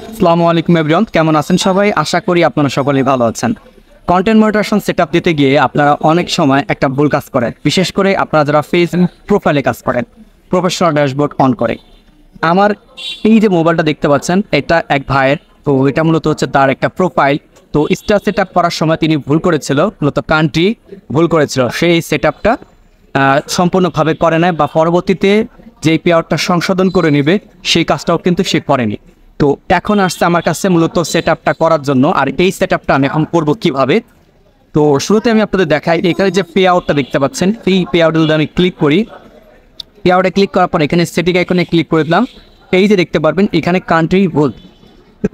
আসসালামু আলাইকুম এভরিওয়ান, কেমন আছেন সবাই? আশা করি আপনারা সকলেই ভালো আছেন। কন্টেন্ট মনিটাইজেশন সেটআপ দিতে গিয়ে আপনারা অনেক সময় একটা ভুল কাজ করেন, বিশেষ করে আপনারা যারা ফেসবুক প্রোফাইলে কাজ করেন, প্রফেশনাল ড্যাশবোর্ড অন করে। আমার এই যে মোবাইলটা দেখতে পাচ্ছেন, এটা এক ভাইয়ের। তো এটা মূলত হচ্ছে তার একটা প্রোফাইল। তো স্টার সেটআপ করার সময় তিনি ভুল করেছিল, মূলত কান্ট্রি ভুল করেছিল। সেই সেটআপটা সম্পূর্ণভাবে করে নেয় বা পরবর্তীতে যেই পেয়ারটা সংশোধন করে নেবে সেই কাজটাও কিন্তু সে করেনি। তো এখন আসছে আমার কাছে মূলত সেটআপটা করার জন্য। আর এই সেটআপটা আমি এখন করবো কিভাবে। তো শুরুতে আমি আপনাদের দেখাই, এখানে যে পে আউটটা দেখতে পাচ্ছেন, এই পে আউটে যদি আমি ক্লিক করি, পে আউটে ক্লিক করার পর এখানে সেটিং আইকনে ক্লিক করে দিলাম। এই যে দেখতে পারবেন এখানে কান্ট্রি ভুল,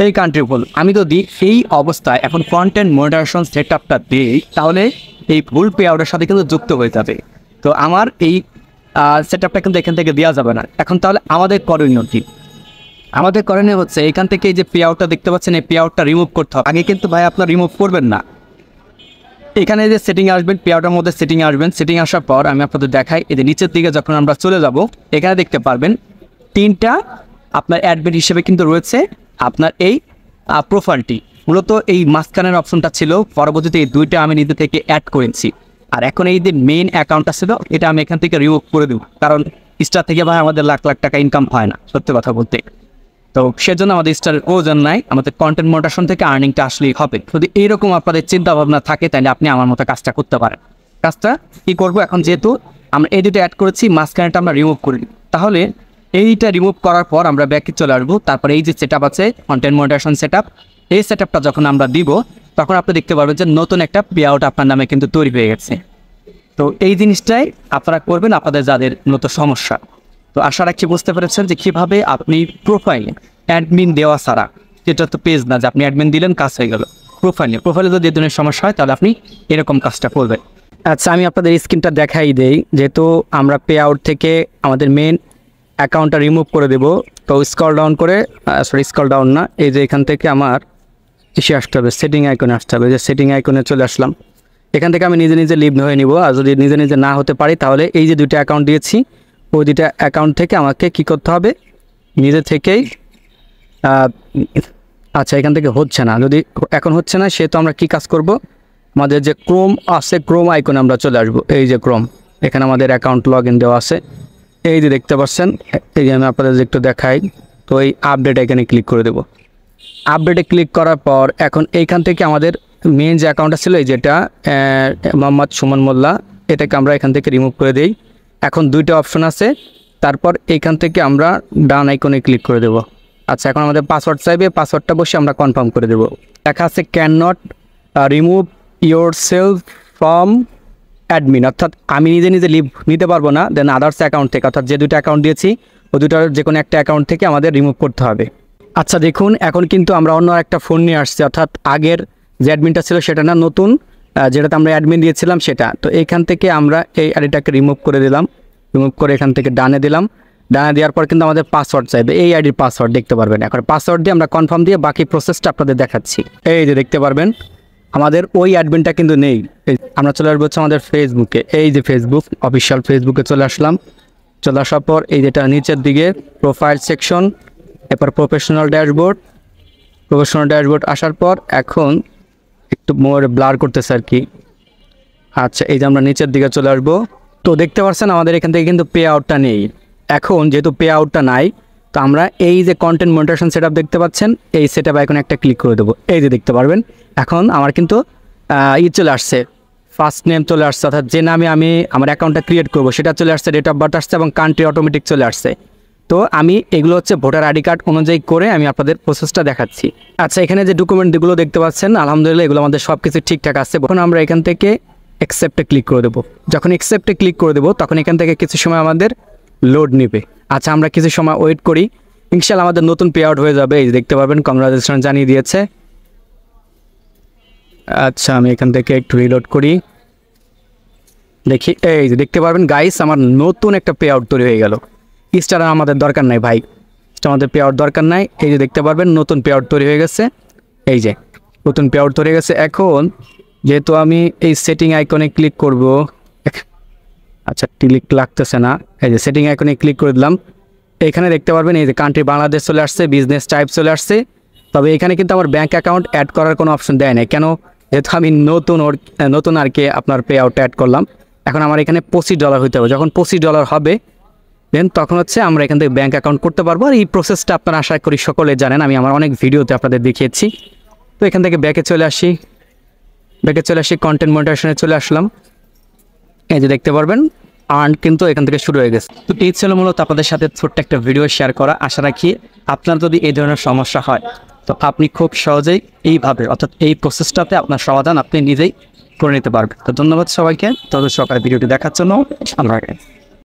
এই কান্ট্রি ভুল। আমি যদি এই অবস্থায় এখন কন্টেন্ট মনিটাইজেশন সেটআপটা দিই, তাহলে এই ভুল পে আউটের সাথে কিন্তু যুক্ত হয়ে যাবে। তো আমার এই সেটআপটা কিন্তু এখান থেকে দেওয়া যাবে না। এখন তাহলে আমাদের করণীয় কি? আমাদের করণীয় হচ্ছে এখান থেকে এই যে পে আউটটা দেখতে পাচ্ছেন, এই পে আউটটা রিমুভ করতে হবে। আগে কিন্তু ভাই আপনার রিমুভ করবেন না। এখানে যে সেটিং আসবেন, পে আউটের মধ্যে সেটিং আসবেন। সেটিং আসার পর আমি আপনাদের দেখাই, এই যে নিচের দিকে যখন আমরা চলে যাব, এখানে দেখতে পারবেন তিনটা আপনার অ্যাডমিন হিসেবে কিন্তু রয়েছে আপনার এই প্রোফাইলটি। মূলত এই মাঝখানের অপশনটা ছিল, পরবর্তীতে এই দুইটা আমি নিজে থেকে অ্যাড করেছি। আর এখন এই যে মেইন অ্যাকাউন্টটা ছিল, এটা আমি এখান থেকে রিমুভ করে দেবো, কারণ স্টার থেকে ভাই আমাদের লাখ লাখ টাকা ইনকাম হয় না, সত্যি কথা বলতে। তো সেজন্য আমাদের স্টারের প্রয়োজন নাই, আমাদের কন্টেন্ট মনিটাইজেশন থেকে আর্নিংটা আসলেই হবে। যদি এইরকম আপনাদের চিন্তা ভাবনা থাকে, তাহলে আপনি আমার মতো কাজটা করতে পারেন। কাজটা কি করবো, এখন যেহেতু আমরা এই দুটো অ্যাড করেছি, মাঝখানেটা আমরা রিমুভ করি। তাহলে এইটা রিমুভ করার পর আমরা ব্যাকে চলে আসবো। তারপরে এই যে সেটআপ আছে, কন্টেন্ট মনিটাইজেশন সেটআপ, এই সেটআপটা যখন আমরা দিব, তখন আপনি দেখতে পারবেন যে নতুন একটা পে আউট আপনার নামে কিন্তু তৈরি হয়ে গেছে। তো এই জিনিসটাই আপনারা করবেন আপনাদের যাদের মূলত সমস্যা। তো আশা রাখছি বুঝতে পেরেছেন যে কীভাবে আপনি প্রোফাইলে অ্যাডমিন দেওয়া ছাড়া, যেটা তো পেজ না যে আপনি অ্যাডমিন দিলেন কাজ হয়ে গেল, প্রোফাইলে যদি এই ধরনের সমস্যা হয়, তাহলে আপনি এরকম কাজটা করবেন। আচ্ছা, আমি আপনাদের স্ক্রিনটা দেখাই দেই। যেহেতু আমরা পে আউট থেকে আমাদের মেন অ্যাকাউন্টটা রিমুভ করে দেব, তো স্ক্রল ডাউন করে, স্ক্রল ডাউন না, এই যে এখান থেকে আমার এসে আসতে হবে, সেটিং আইকনে আসতে হবে। যে সেটিং আইকনে চলে আসলাম, এখান থেকে আমি নিজে নিজে লিভ হয়ে নিব। আর যদি নিজে নিজে না হতে পারি, তাহলে এই যে দুইটা অ্যাকাউন্ট দিয়েছি, ওই দুইটা অ্যাকাউন্ট থেকে আমাকে কি করতে হবে, নিজে থেকেই। আচ্ছা, এখান থেকে হচ্ছে না, যদি এখন হচ্ছে না, সেহেতু আমরা কি কাজ করব, আমাদের যে ক্রোম আছে, ক্রোম আইকনে আমরা চলে আসবো। এই যে ক্রোম, এখানে আমাদের অ্যাকাউন্ট লগ ইন দেওয়া আছে, এই যে দেখতে পাচ্ছেন। এই যে আমি আপনাদের একটু দেখাই, তো এই আপডেট এখানে ক্লিক করে দেব। আপডেটে ক্লিক করার পর এখন এইখান থেকে আমাদের মেন যে অ্যাকাউন্টটা ছিল, এই যেটা মোহাম্মদ সুমন মোল্লা, এটাকে আমরা এখান থেকে রিমুভ করে দিই। এখন দুইটা অপশন আছে, তারপর এইখান থেকে আমরা ডান আইকনে ক্লিক করে দেব। আচ্ছা, এখন আমাদের পাসওয়ার্ড চাইবে, পাসওয়ার্ডটা বসে আমরা কনফার্ম করে দেব। লেখা আছে can not remove your self from admin, অর্থাৎ আমি নিজে নিজে লিভ নিতে পারবো না, দেন আদার্স অ্যাকাউন্ট থেকে, অর্থাৎ যে দুটো অ্যাকাউন্ট দিয়েছি ওই দুটার যে কোনো একটা অ্যাকাউন্ট থেকে আমাদের রিমুভ করতে হবে। আচ্ছা দেখুন, এখন কিন্তু আমরা অন্য একটা ফোন নিয়ে আসছি, অর্থাৎ আগের যে অ্যাডমিনটা ছিল সেটা না, নতুন যেটাতে আমরা অ্যাডমিন দিয়েছিলাম সেটা। তো এইখান থেকে আমরা এই আইডিটাকে রিমুভ করে দিলাম, রিমুভ করে এখান থেকে ডানে দিলাম। ডানে দেওয়ার পর কিন্তু আমাদের পাসওয়ার্ড চাইবে, এই আইডির পাসওয়ার্ড দেখতে পারবেন। এখন পাসওয়ার্ড দিয়ে আমরা কনফার্ম দিয়ে বাকি প্রসেসটা আপনাদের দেখাচ্ছি। এই যে দেখতে পারবেন আমাদের ওই অ্যাডমিনটা কিন্তু নেই। আমরা চলে আসবো হচ্ছে আমাদের ফেসবুকে, এই যে ফেসবুক অফিসিয়াল ফেসবুকে চলে আসলাম। চলে আসার পর এই যেটা নিচের দিকে প্রোফাইল সেকশন, এরপর প্রফেশনাল ড্যাশবোর্ড আসার পর এখন একটু মোর ব্লার করতেছে আর কি। আচ্ছা, এই যে আমরা নিচের দিকে চলে আসবো। তো দেখতে পাচ্ছেন আমাদের এখান থেকে কিন্তু পে আউটটা নেই। এখন যেহেতু পে আউটটা নাই, তো আমরা এই যে কন্টেন্ট মনিটাইজেশন সেটআপ দেখতে পাচ্ছেন, এই সেটআপ এখন একটা ক্লিক করে দেবো। এই যে দেখতে পারবেন এখন আমার কিন্তু চলে আসছে, ফার্স্ট নেম চলে আসছে, অর্থাৎ যে নামে আমি আমার অ্যাকাউন্টটা ক্রিয়েট করবো সেটা চলে আসছে, ডেট অফ বার্থ আসছে এবং কান্ট্রি অটোমেটিক চলে আসছে। তো আমি এগুলো হচ্ছে ভোটার আইডি কার্ড অনুযায়ী করে আমি আপনাদের প্রসেসটা দেখাচ্ছি। আচ্ছা, এখানে যে ডকুমেন্টগুলো দেখতে পাচ্ছেন, আলহামদুলিল্লাহ এগুলো আমাদের সব কিছু ঠিকঠাক আছে। এখন আমরা এখান থেকে অ্যাকসেপ্টে ক্লিক করে দেবো। যখন অ্যাকসেপ্টে ক্লিক করে দেবো, তখন এখান থেকে কিছু সময় আমাদের লোড নেবে। আচ্ছা, আমরা কিছু সময় ওয়েট করি, ইনশাআল্লাহ আমাদের নতুন পে আউট হয়ে যাবে। এই দেখতে পারবেন কংগ্রাচুলেশন জানিয়ে দিয়েছে। আচ্ছা, আমি এখান থেকে একটু রিলোড করি, দেখি। এই যে দেখতে পারবেন গাইস, আমার নতুন একটা পে আউট তৈরি হয়ে গেল। স্টার আমাদের দরকার নাই ভাই, আমাদের পে আউট দরকার নাই। এই যে দেখতে পারবেন নতুন পে আউট তৈরি হয়ে গেছে, এই যে নতুন পে আউট তৈরি হয়ে গেছে। এখন যেহেতু আমি এই সেটিং আইকনে ক্লিক করব, আচ্ছা ক্লিক লাগতেছে না, এই যে সেটিং আইকনে ক্লিক করে দিলাম। এখানে দেখতে পারবেন এই যে কান্ট্রি বাংলাদেশ চলে আসছে, বিজনেস টাইপ চলে আসছে, তবে এখানে কিন্তু আমার ব্যাঙ্ক অ্যাকাউন্ট অ্যাড করার কোনো অপশন দেয় নাই। কেন? যেহেতু আমি নতুন আর কি আপনার পে আউট অ্যাড করলাম। এখন আমার এখানে $25 হইতে হবে। যখন $25 হবে দেন তখন হচ্ছে আমরা এখান থেকে ব্যাঙ্ক অ্যাকাউন্ট করতে পারবো। আর এই প্রসেসটা আপনারা আশা করি সকলে জানেন, আমি আমার অনেক ভিডিওতে আপনাদের দেখিয়েছি। তো এখান থেকে ব্যাকে চলে আসি, কন্টেন্ট মনিটাইজেশনে চলে আসলাম। এই যে দেখতে পারবেন আর্ন কিন্তু এখান থেকে শুরু হয়ে গেছে। তো এই ছিল মূলত আপনাদের সাথে ছোট্ট একটা ভিডিও শেয়ার করা। আশা রাখি আপনার যদি এই ধরনের সমস্যা হয় তো আপনি খুব সহজেই এইভাবে অর্থাৎ এই প্রসেসটাতে আপনার সমাধান আপনি নিজেই করে নিতে পারবেন। তো ধন্যবাদ সবাইকে, তবে সকালে ভিডিওটি দেখার জন্য। আল্লাহ হাফেজ।